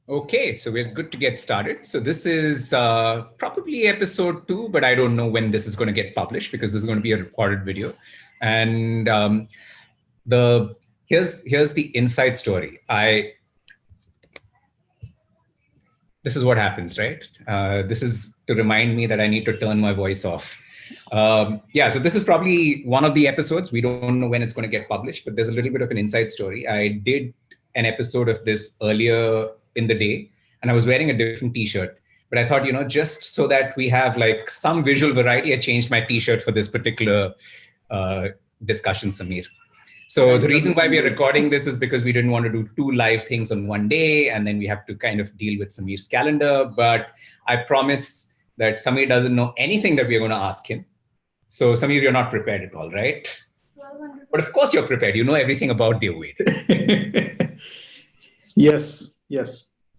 Okay, so we're good to get started. So this is probably episode 2, but I don't know when this is going to get published because this is going to be a recorded video. And the here's the inside story. This is what happens, right? This is to remind me that I need to turn my voice off. Yeah, so this is probably one of the episodes. We don't know when it's going to get published, but there's a little bit of an inside story. I did an episode of this earlier in the day, and I was wearing a different T-shirt. But I thought, just so that we have like some visual variety, I changed my T-shirt for this particular discussion, Samir. So the reason why we are recording this is because we didn't want to do 2 live things on one day, and then we have to kind of deal with Samir's calendar. But I promise that Samir doesn't know anything that we're going to ask him. So Samir, you're not prepared at all, right? But of course you're prepared. You know everything about the away day. Yes.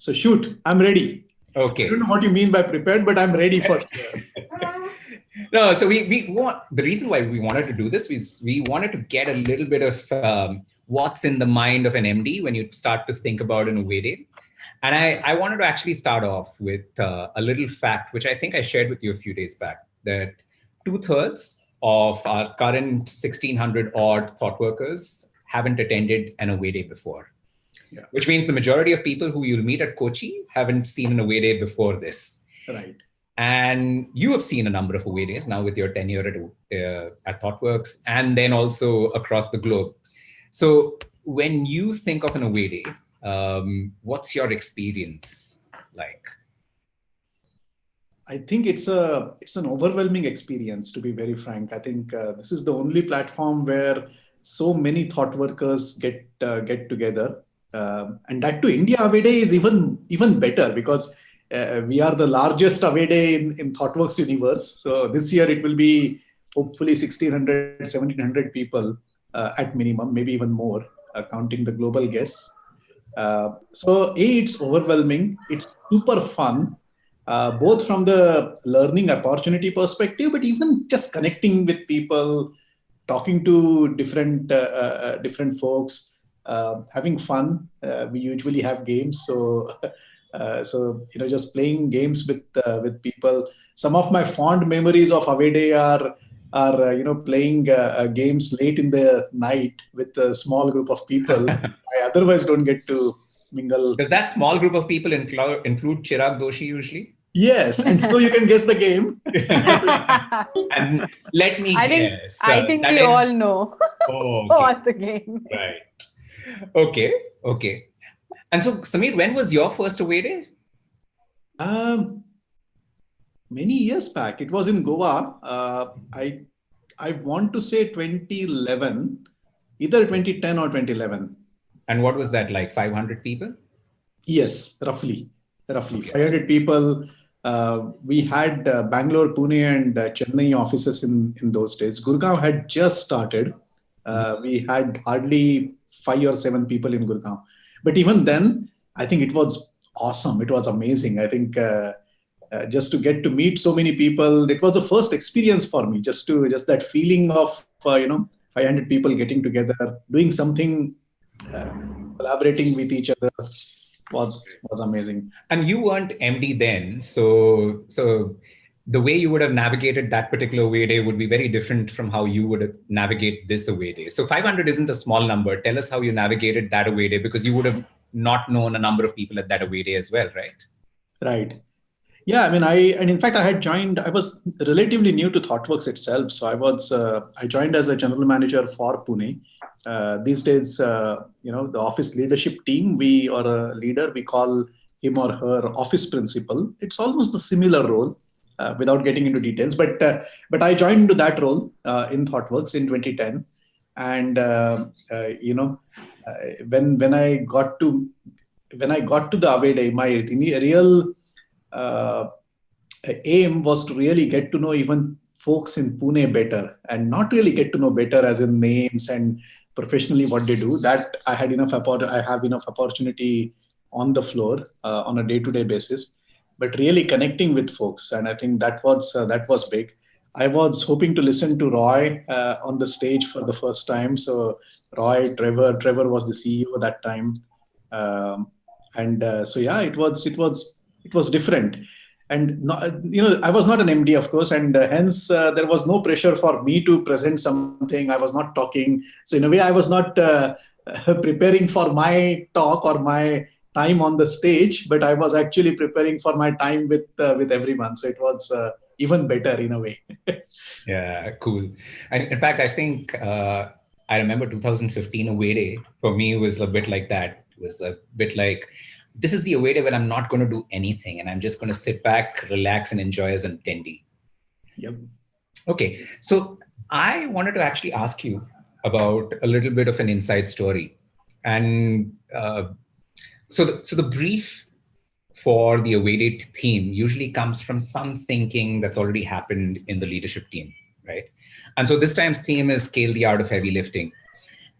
So shoot, I'm ready. Okay. I don't know what you mean by prepared, but I'm ready for sure. No, so we want, the reason why we wanted to do this is we wanted to get a little bit of what's in the mind of an MD when you start to think about an away day. And I wanted to actually start off with a little fact, which I think I shared with you a few days back, that 2/3 of our current 1,600 odd thought workers haven't attended an away day before. Yeah. Which means the majority of people who you'll meet at Kochi haven't seen an away day before this. Right. And you have seen a number of away days now with your tenure at ThoughtWorks and then also across the globe. So when you think of an away day, what's your experience like? I think it's an overwhelming experience, to be very frank. I think this is the only platform where so many thought workers get together. And that to India away day is even better because we are the largest away day in ThoughtWorks universe. So this year it will be hopefully 1,600, 1,700 people at minimum, maybe even more, counting the global guests. So it's overwhelming. It's super fun, both from the learning opportunity perspective, but even just connecting with people, talking to different folks, having fun. We usually have games, so just playing games with people. Some of my fond memories of away day are playing games late in the night with a small group of people. I otherwise don't get to mingle. Does that small group of people include Chirag Doshi usually? Yes, and so you can guess the game. And let me guess. I think we all know what the game is. Right. Okay. And so, Samir, when was your first away day? Many years back. It was in Goa. I want to say 2011, either 2010 or 2011. And what was that like? 500 people? Yes, roughly 500 people. We had Bangalore, Pune, and Chennai offices in those days. Gurgaon had just started. We had hardly 5 or 7 people in Gurgaon. But even then, I think it was awesome. It was amazing. I think just to get to meet so many people, it was a first experience for me. Just that feeling of 500 people getting together, doing something, collaborating with each other was amazing. And you weren't MD then, so the way you would have navigated that particular away day would be very different from how you would navigate this away day. So 500 isn't a small number. Tell us how you navigated that away day, because you would have not known a number of people at that away day as well, right? Right. Yeah, I mean, in fact, I was relatively new to ThoughtWorks itself. So I joined as a general manager for Pune. These days, the office leadership team, we call him or her office principal. It's almost a similar role. Without getting into details, but I joined into that role in ThoughtWorks in 2010, and when I got to the away day, my real aim was to really get to know even folks in Pune better, and not really get to know better as in names and professionally what they do. That I have enough opportunity on the floor on a day-to-day basis. But really connecting with folks. And I think that was big. I was hoping to listen to Roy on the stage for the first time. So Roy, Trevor was the CEO that time. And so yeah, it was different. And I was not an MD, of course, and hence there was no pressure for me to present something. I was not talking, so in a way I was not preparing for my talk or my time on the stage, but I was actually preparing for my time with everyone. So it was even better in a way. Yeah, cool. And in fact, I think I remember 2015 away day for me was a bit like that. It was a bit like, this is the away day when I'm not going to do anything and I'm just going to sit back, relax, and enjoy as an attendee. Yep. Okay, so I wanted to actually ask you about a little bit of an inside story. And so the brief for the away date theme usually comes from some thinking that's already happened in the leadership team, right? And so this time's theme is scale the art of heavy lifting.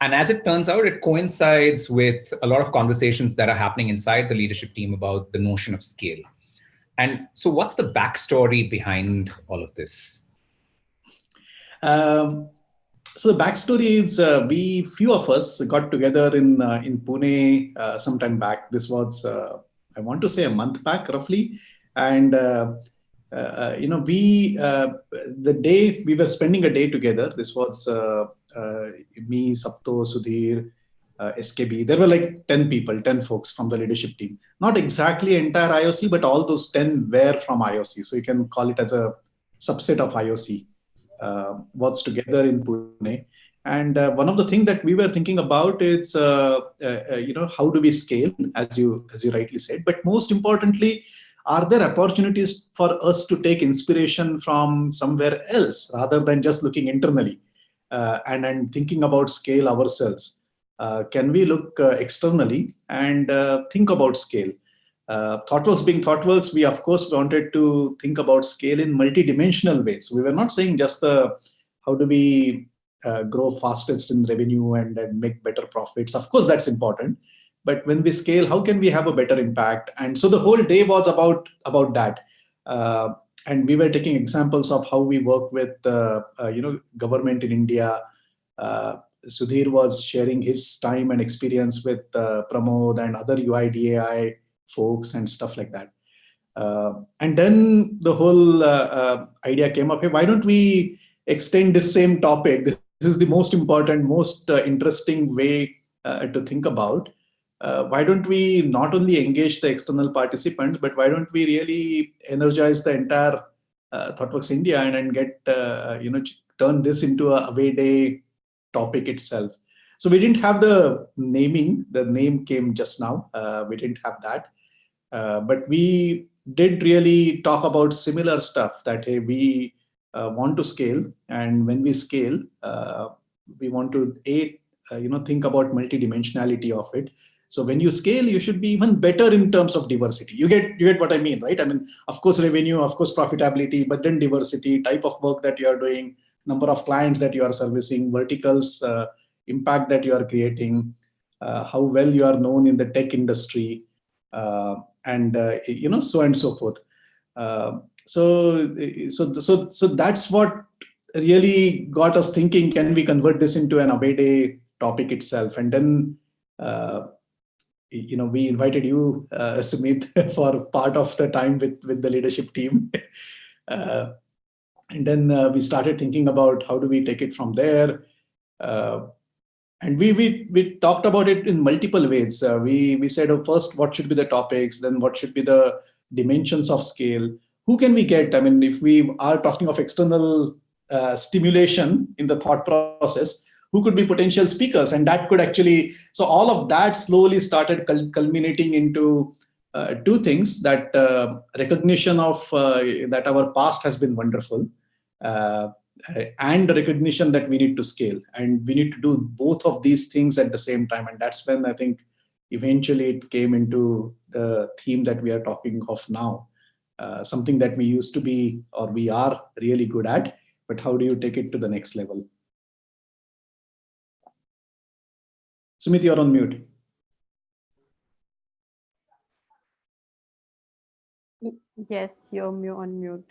And as it turns out, it coincides with a lot of conversations that are happening inside the leadership team about the notion of scale. And so what's the backstory behind all of this? So the backstory is we few of us got together in Pune sometime back. This was I want to say a month back roughly, and we the day we were spending a day together. This was me, Sapto, Sudhir, SKB. There were like 10 people, 10 folks from the leadership team. Not exactly entire IOC, but all those 10 were from IOC. So you can call it as a subset of IOC. Was together in Pune, and one of the things that we were thinking about is how do we scale, as you rightly said, but most importantly, are there opportunities for us to take inspiration from somewhere else rather than just looking internally and thinking about scale ourselves? Can we look externally and think about scale? ThoughtWorks being ThoughtWorks, we of course wanted to think about scale in multi-dimensional ways. We were not saying just how do we grow fastest in revenue and make better profits. Of course, that's important. But when we scale, how can we have a better impact? And so the whole day was about that. And we were taking examples of how we work with government in India. Sudhir was sharing his time and experience with Pramod and other UIDAI folks and stuff like that. And then the whole idea came up, hey, why don't we extend this same topic? This is the most important, most interesting way to think about. Why don't we not only engage the external participants, but why don't we really energize the entire ThoughtWorks India and get, turn this into a away day topic itself. So we didn't have the naming. The name came just now. We didn't have that. But we did really talk about similar stuff that, hey, we want to scale. And when we scale, we want to, think about multidimensionality of it. So when you scale, you should be even better in terms of diversity. You get what I mean, right? I mean, of course, revenue, of course, profitability, but then diversity, type of work that you are doing, number of clients that you are servicing, verticals, impact that you are creating, how well you are known in the tech industry, and so on and so forth. So that's what really got us thinking: can we convert this into an away day topic itself? And then we invited you, Sumit, for part of the time with the leadership team. And then we started thinking about how do we take it from there. And we talked about it in multiple ways. We said, oh, first, what should be the topics? Then what should be the dimensions of scale? Who can we get? I mean, if we are talking of external stimulation in the thought process, who could be potential speakers? And that could actually, so all of that slowly started culminating into two things: that recognition of that our past has been wonderful, and the recognition that we need to scale, and we need to do both of these things at the same time. And that's when I think eventually it came into the theme that we are talking of now, something that we used to be, or we are really good at, but how do you take it to the next level? Sumit, you're on mute. Yes, you're on mute.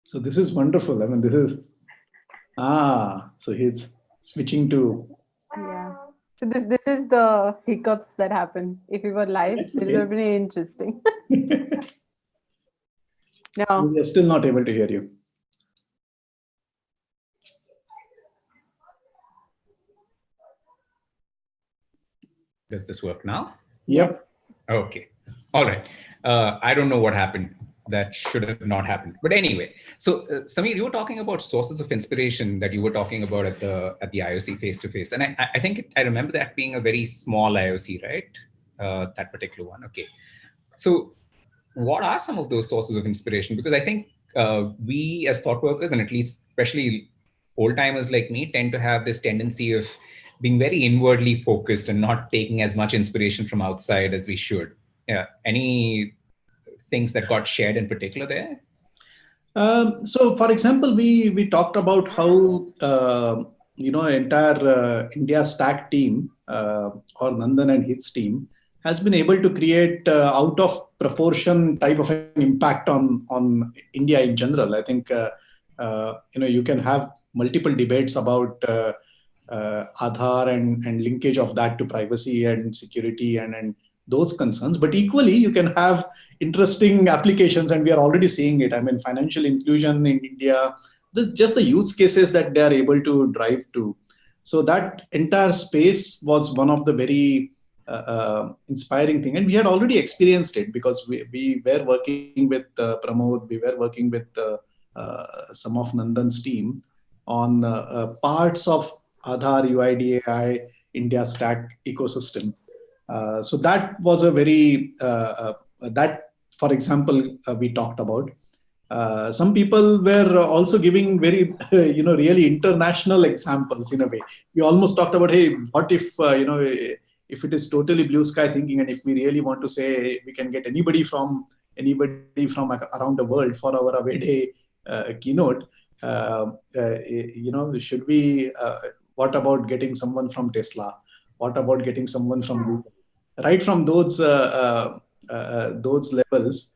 So this is wonderful. I mean, this is So he's switching to. Yeah. So this is the hiccups that happen. If we were live, That's it would okay. have been interesting. We No. are still not able to hear you. Does this work now? Yep. Yes. Okay. All right. I don't know what happened. That should have not happened. But anyway, so Samir, you were talking about sources of inspiration that you were talking about at the IOC face to face, and I think I remember that being a very small IOC, right? That particular one. Okay. So what are some of those sources of inspiration? Because I think we as thought workers, and at least especially old timers like me, tend to have this tendency of being very inwardly focused and not taking as much inspiration from outside as we should. Yeah. Any things that got shared in particular there? So, for example, we talked about how entire India Stack team or Nandan and his team has been able to create out of proportion type of an impact on India in general. I think you can have multiple debates about Aadhaar and linkage of that to privacy and security and those concerns. But equally, you can have interesting applications, and we are already seeing it. I mean, financial inclusion in India, just the use cases that they are able to drive to. So that entire space was one of the very inspiring thing, and we had already experienced it because we were working with Pramod, we were working with some of Nandan's team on parts of Aadhaar, UIDAI, India Stack ecosystem. So that was a very that, for example, we talked about. Some people were also giving very, really international examples in a way. We almost talked about, hey, what if, if it is totally blue sky thinking, and if we really want to say we can get anybody from around the world for our away day keynote, should we? What about getting someone from Tesla? What about getting someone from Google? Right from those levels.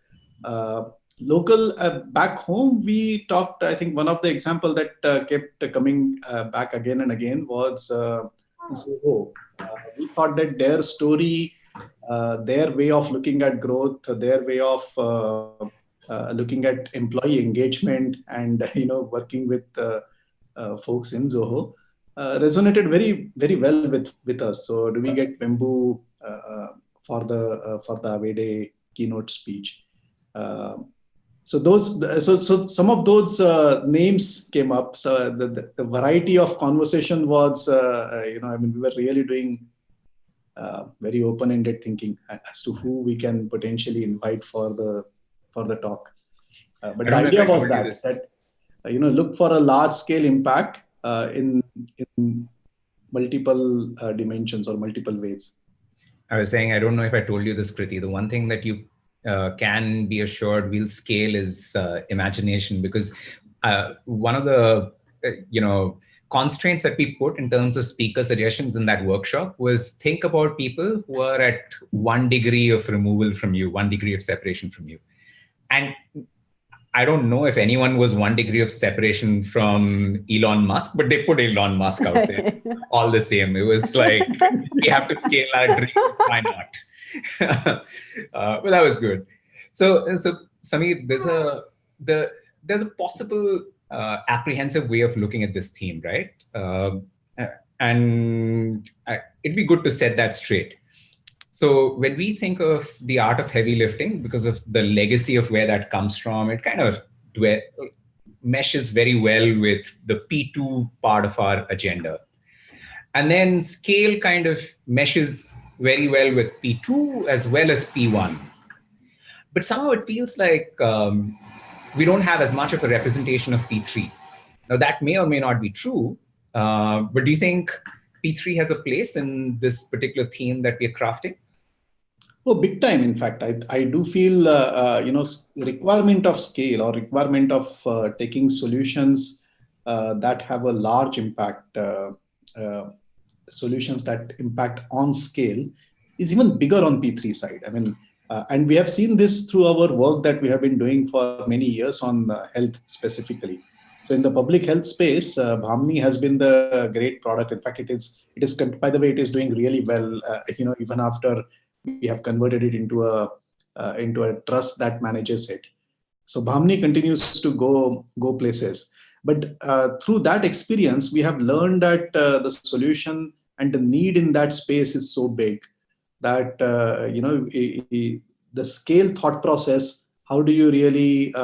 Local back home, we talked. I think one of the example that kept coming back again and again was Zoho. We thought that their story, their way of looking at growth, their way of looking at employee engagement, and working with folks in Zoho resonated very very well with us. So do we get Bamboo for the Away Day keynote speech? Uh, so some of those names came up. So the variety of conversation was, I mean, we were really doing very open-ended thinking as to who we can potentially invite for the talk. But I the don't know if idea I was told you that this. look for a large-scale impact in multiple dimensions or multiple ways. I was saying, I don't know if I told you this, Kriti. The one thing that you can be assured we'll scale is imagination, because one of the constraints that we put in terms of speaker suggestions in that workshop was think about people who are at 1 degree of removal from you, 1 degree of separation from you. And I don't know if anyone was 1 degree of separation from Elon Musk, but they put Elon Musk out there all the same. It was like, we have to scale our dreams. Why not? But that was good. So Samir, there's a possible apprehensive way of looking at this theme, right? And it'd be good to set that straight. So when we think of the art of heavy lifting, because of the legacy of where that comes from, it kind of meshes very well with the P2 part of our agenda. And then scale kind of meshes very well with P2 as well as P1. But somehow it feels like we don't have as much of a representation of P3. Now, that may or may not be true, but do you think P3 has a place in this particular theme that we're crafting? Oh, big time. In fact, I do feel, requirement of scale or requirement of taking solutions that have a large impact, solutions that impact on scale is even bigger on P3 side. I mean, and we have seen this through our work that we have been doing for many years on health specifically. So in the public health space, Bhamni has been the great product. In fact, by the way, it is doing really well. Even after we have converted it into a trust that manages it. So Bhamni continues to go places. But through that experience, we have learned that the solution and the need in that space is so big that the scale thought process. How do you really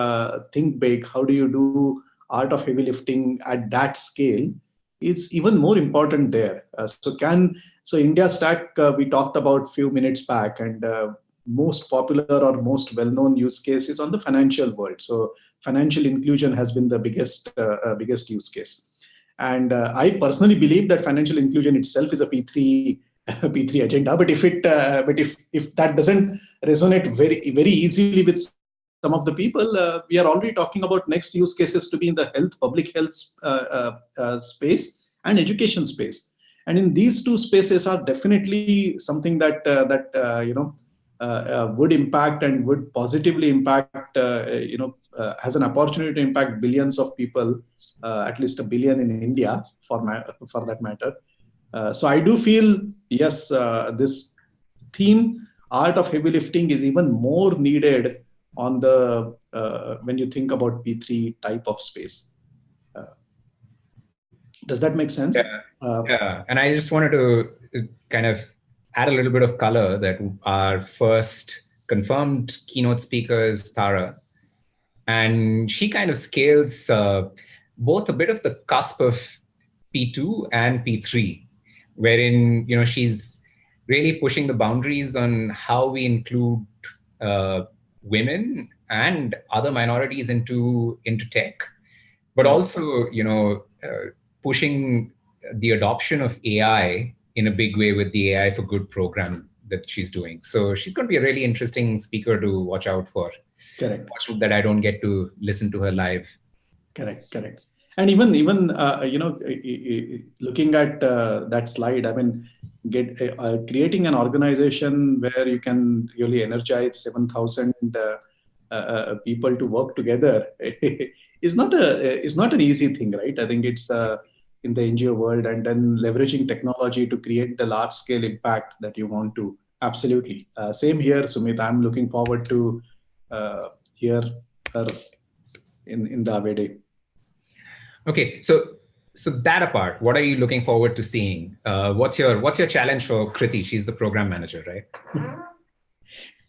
think big? How do you do art of heavy lifting at that scale? It's even more important there. So India Stack we talked about few minutes back, and most popular or most well-known use case is on the financial world. So financial inclusion has been the biggest use case. And I personally believe that financial inclusion itself is a P3 P3 agenda. But if that doesn't resonate very easily with some of the people, we are already talking about next use cases to be in the public health space and education space. And in these two spaces are definitely something that would impact and would positively impact, has an opportunity to impact billions of people, at least a billion in India for that matter. So I do feel, yes, this theme, art of heavy lifting, is even more needed on the when you think about P3 type of space. Does that make sense? Yeah. And I just wanted to kind of add a little bit of color that our first confirmed keynote speaker is Tara. And she kind of scales both a bit of the cusp of P2 and P3, wherein she's really pushing the boundaries on how we include women and other minorities into tech, but also pushing the adoption of AI in a big way with the AI for Good program that she's doing. So she's going to be a really interesting speaker to watch out for. Correct. Watch that I don't get to listen to her live. Correct. And even looking at that slide, I mean, creating an organization where you can really energize 7,000 people to work together is not an easy thing, right? I think it's in the NGO world, and then leveraging technology to create the large scale impact that you want to. Absolutely. Same here, Sumit. I'm looking forward to hear her in the Aave Day. Okay, so that apart, what are you looking forward to seeing? What's your challenge for Kriti? She's the program manager, right?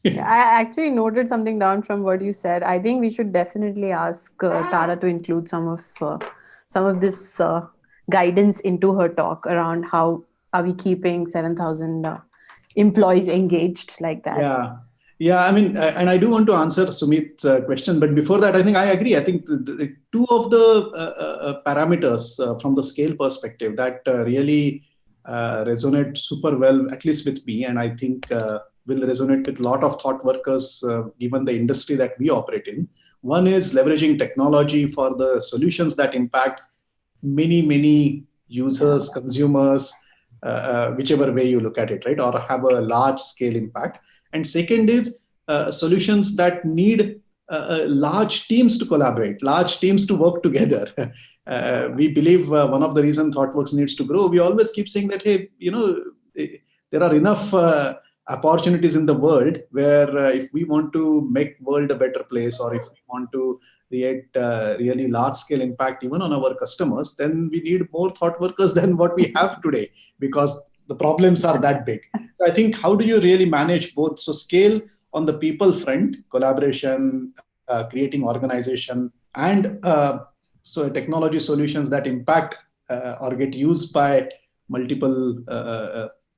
I actually noted something down from what you said. I think we should definitely ask Tara to include some of this guidance into her talk around how are we keeping 7,000 employees engaged like that. Yeah. I mean, and I do want to answer Sumit's question, but before that, I think I agree. I think the two of the parameters from the scale perspective that really resonate super well, at least with me, and I think will resonate with a lot of thought workers given the industry that we operate in. One is leveraging technology for the solutions that impact many users, consumers, whichever way you look at it, right? Or have a large scale impact. And second is solutions that need large teams to collaborate, large teams to work together. We believe one of the reasons ThoughtWorks needs to grow, we always keep saying that, hey, there are enough opportunities in the world where if we want to make world a better place, or if we want to create really large scale impact even on our customers, then we need more thought workers than what we have today, because the problems are that big. So I think, how do you really manage both? So scale on the people front, collaboration, creating organization, and so technology solutions that impact or get used by multiple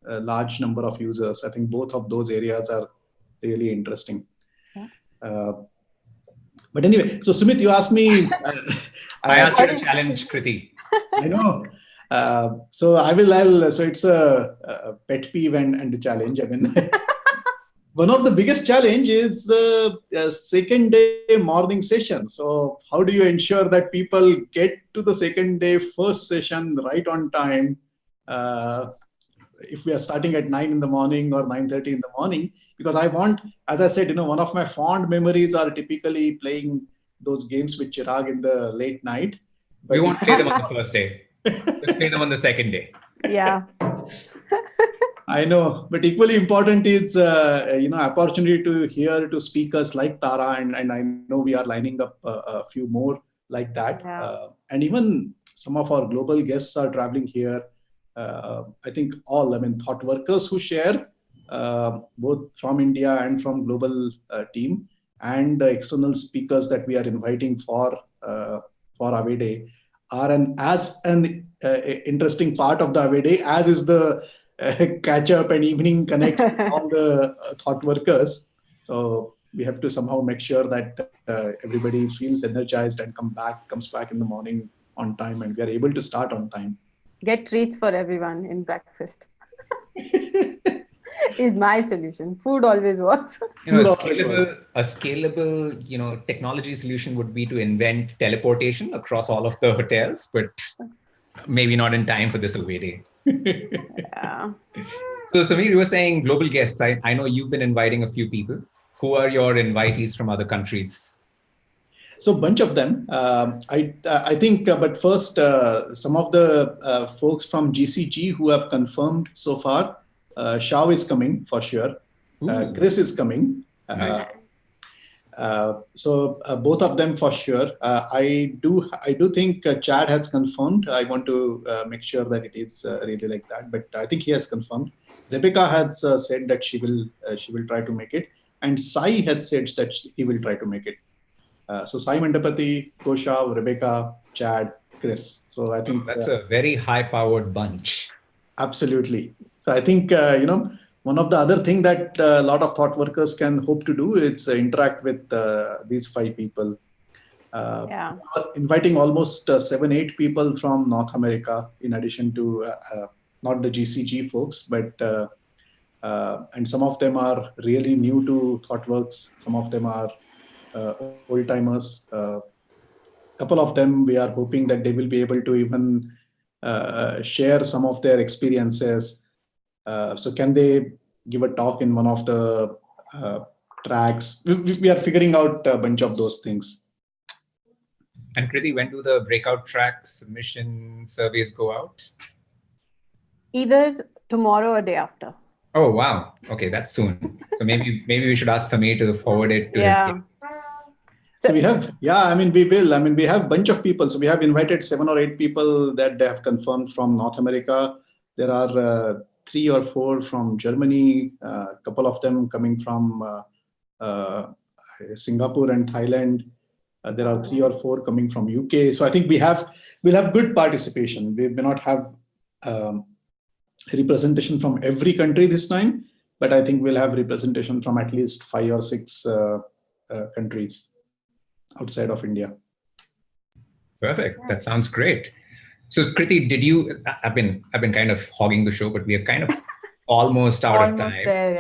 large number of users. I think both of those areas are really interesting. Yeah. But anyway, so Sumit, you asked me. I asked you to challenge Kriti. I know. So so it's a pet peeve and a challenge. I mean, one of the biggest challenge is the second day morning session. So how do you ensure that people get to the second day first session right on time? If we are starting at 9 in the morning or 9:30 in the morning, because I want, as I said, one of my fond memories are typically playing those games with Chirag in the late night. We But won't play them on the first day. Just play them on the second day. Yeah. I know, but equally important is opportunity to hear to speakers like Tara, and I know we are lining up a few more like that, Yeah. and even some of our global guests are traveling here. I think thought workers who share both from India and from global team, and external speakers that we are inviting for Away Day are an interesting part of the Away Day, as is the catch up and evening connects with all the thought workers. So we have to somehow make sure that everybody feels energized and comes back in the morning on time, and we are able to start on time. Get treats for everyone in breakfast is my solution. Food always works. A Food always works. scalable, technology solution would be to invent teleportation across all of the hotels, but maybe not in time for this away day. Yeah. So Samir, you were saying global guests. I know you've been inviting a few people. Who are your invitees from other countries? So bunch of them. I think, but first, some of the folks from GCG who have confirmed so far. Shao is coming for sure. Chris is coming. Nice. So both of them for sure. I do think Chad has confirmed. I want to make sure that it is really like that, but I think he has confirmed. Rebecca has said that she will try to make it, and Sai has said that he will try to make it. So Sai Mandapati, Koshav, Rebecca, Chad, Chris. So I think that's a very high-powered bunch. Absolutely. So I think one of the other thing that a lot of thought workers can hope to do is interact with these 5 people. Inviting almost 7-8 people from North America, in addition to not the GCG folks, but and some of them are really new to ThoughtWorks. Some of them are old timers. Couple of them, we are hoping that they will be able to even share some of their experiences. So can they give a talk in one of the tracks? We are figuring out a bunch of those things. And Kriti, when do the breakout track submission surveys go out? Either tomorrow or day after. Oh, wow. Okay, that's soon. So maybe we should ask Samir to forward it to his team. So we have, we have a bunch of people. So we have invited 7 or 8 people that they have confirmed from North America. There are 3 or 4 from Germany, a couple of them coming from Singapore and Thailand. There are 3 or 4 coming from UK. So I think we'll have good participation. We may not have representation from every country this time, but I think we'll have representation from at least 5 or 6 countries outside of India. Perfect. That sounds great. So Kriti, I've been kind of hogging the show, but we are kind of almost out of time. Almost there,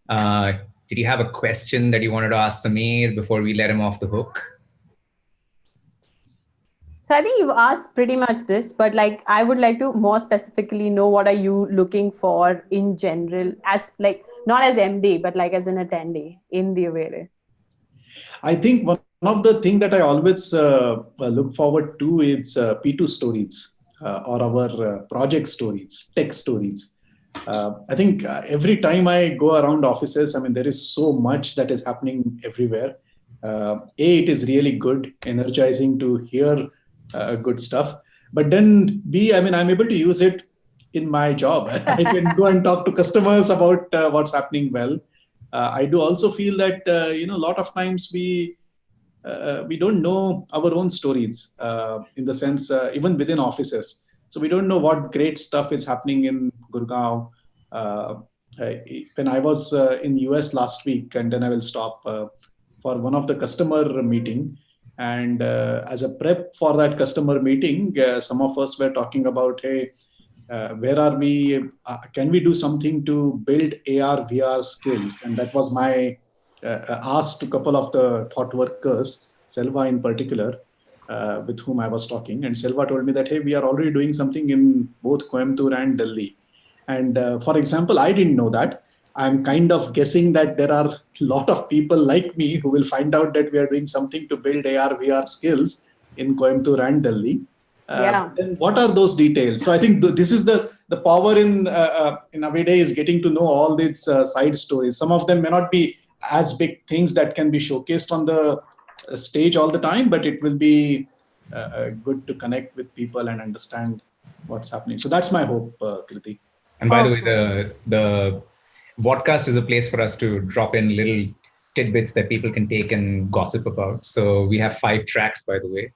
yeah. Did you have a question that you wanted to ask Samir before we let him off the hook? So I think you've asked pretty much this, but I would like to more specifically know, what are you looking for in general, as not as MD, but as an attendee in the Away Day? I think one of the things that I always look forward to is P2 stories or our project stories, tech stories. I think every time I go around offices, there is so much that is happening everywhere. It is really good, energizing to hear good stuff. But then B, I'm able to use it in my job. I can go and talk to customers about what's happening well. I do also feel that a lot of times we don't know our own stories in the sense even within offices. So we don't know what great stuff is happening in Gurgaon. When I was in US last week, and then I will stop for one of the customer meeting. And as a prep for that customer meeting, some of us were talking about, hey, where are we? Can we do something to build AR, VR skills? And that was my ask to a couple of the thought workers, Selva in particular, with whom I was talking. And Selva told me that, hey, we are already doing something in both Coimbatore and Delhi. And for example, I didn't know that. I'm kind of guessing that there are a lot of people like me who will find out that we are doing something to build AR, VR skills in Coimbatore and Delhi. Then what are those details? So I think this is the power in Avide is getting to know all these side stories. Some of them may not be as big things that can be showcased on the stage all the time, but it will be good to connect with people and understand what's happening. So that's my hope, Kriti. And by the way, the Vodcast is a place for us to drop in little tidbits that people can take and gossip about. So we have 5 tracks, by the way,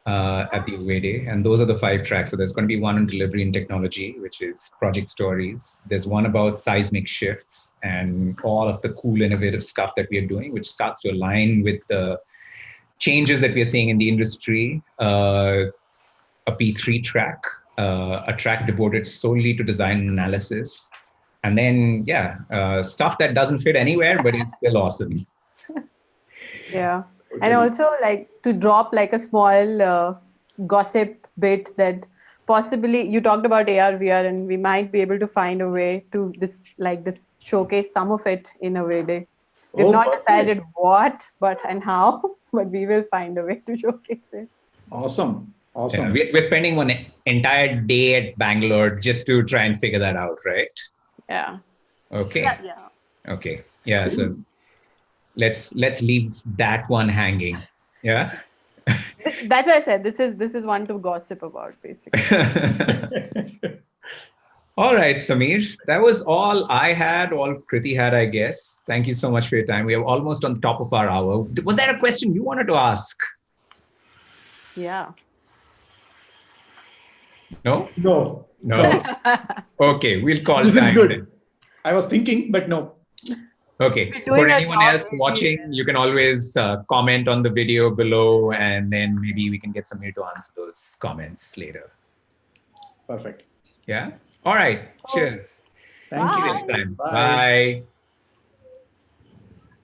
at the UA Day. And those are the 5 tracks. So there's going to be one on delivery and technology, which is project stories. There's one about seismic shifts and all of the cool, innovative stuff that we are doing, which starts to align with the changes that we are seeing in the industry. A P3 track, a track devoted solely to design analysis. And then, stuff that doesn't fit anywhere, but is still awesome. Yeah. And also like to drop like a small gossip bit that possibly you talked about AR, VR, and we might be able to find a way to this showcase some of it in a way. We've not decided what, but and how, but we will find a way to showcase it. Awesome. Yeah, we're spending one entire day at Bangalore just to try and figure that out, right? Yeah. Okay. Yeah. Okay. Yeah. So let's leave that one hanging. Yeah. That's why I said this is one to gossip about, basically. All right, Samir. That was all I had, all Kriti had, I guess. Thank you so much for your time. We are almost on the top of our hour. Was there a question you wanted to ask? Yeah. No. Okay, we'll call this time. This is good. Then. I was thinking, but no. Okay, so for anyone else watching, you can always comment on the video below, and then maybe we can get Samir to answer those comments later. Perfect. Yeah. All right. Cheers. Thank you. Next time. Bye. Bye.